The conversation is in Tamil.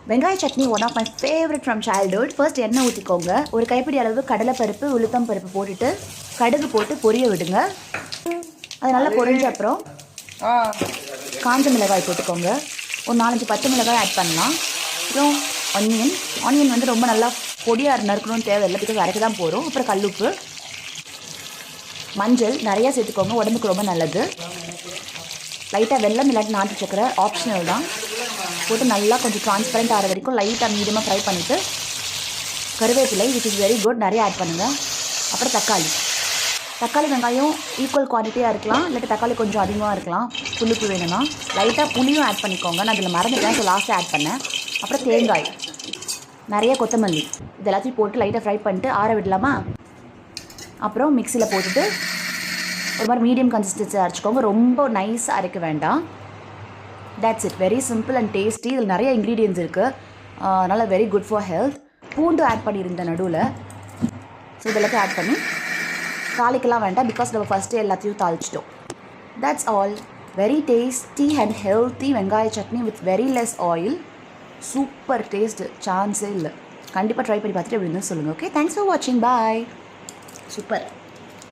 வெங்காய chutney one of my favourite from childhood. First எண்ணெய் ஊற்றிக்கோங்க. ஒரு கைப்பிடி அளவு கடலைப்பருப்பு உளுத்தம் பருப்பு போட்டுட்டு கடுகு போட்டு பொரிய விடுங்க. அது நல்லா பொரிஞ்ச அப்புறம் காஞ்ச மிளகாய் போட்டுக்கோங்க. ஒரு 4-5 பச்சை மிளகாய் ஆட் பண்ணலாம். அப்புறம் ஆனியன் வந்து ரொம்ப நல்லா பொடியாக நறுக்கணும்னு தேவையில்லை, பிகாஸ் அரைக்க தான் போகிறோம். அப்புறம் கல்லுப்பு, மஞ்சள் நிறையா சேர்த்துக்கோங்க, உடம்புக்கு ரொம்ப நல்லது. லைட்டாக வெல்லம் இல்லாட்டி நாட்டு சக்கரை ஆப்ஷனல் தான். போட்டு நல்லா கொஞ்சம் ட்ரான்ஸ்பரண்ட் ஆகிற வரைக்கும் லைட்டாக மீடியமாக ஃப்ரை பண்ணிவிட்டு கருவேப்பிலை, விச் இஸ் வெரி குட், நிறைய ஆட் பண்ணுங்கள். அப்புறம் தக்காளி வெங்காயம் ஈக்குவல் குவான்டிட்டியாக இருக்கலாம், இல்லாட்டி தக்காளி கொஞ்சம் அதிகமாக இருக்கலாம். புளிப்பு வேணும்னா லைட்டாக புளியும் ஆட் பண்ணிக்கோங்க. நான் அதில் மறந்துட்டேன், ஸோ லாஸ்ட்டாக ஆட் பண்ணேன். அப்புறம் தேங்காய், நிறைய கொத்தமல்லி, இது எல்லாத்தையும் போட்டு லைட்டாக ஃப்ரை பண்ணிட்டு ஆற விடலாமா. அப்புறம் மிக்சியில் போட்டுட்டு ஒரு மாதிரி மீடியம் கன்சிஸ்டன்சி அரைச்சிக்கோங்க, ரொம்ப நைஸாக அரைக்க வேண்டாம். That's it, very simple and tasty. இதில் நிறைய இன்க்ரீடியன்ஸ் இருக்குது, அதனால் வெரி குட் ஃபார் ஹெல்த். பூண்டு ஆட் பண்ணியிருந்தேன் நடுவில், ஸோ இதெல்லாத்தையும் ஆட் பண்ணி தாளிக்கலாம் வேண்டாம், பிகாஸ் நம்ம ஃபஸ்ட்டு எல்லாத்தையும் தாளிச்சிட்டோம். That's all. Very tasty and healthy வெங்காய chutney with very less oil. Super taste, சான்ஸே இல்லை. கண்டிப்பாக ட்ரை பண்ணி பார்த்துட்டு எப்படி இருந்தால் சொல்லுங்கள். ஓகே, தேங்க்ஸ் ஃபார் வாட்சிங், பாய். சூப்பர்.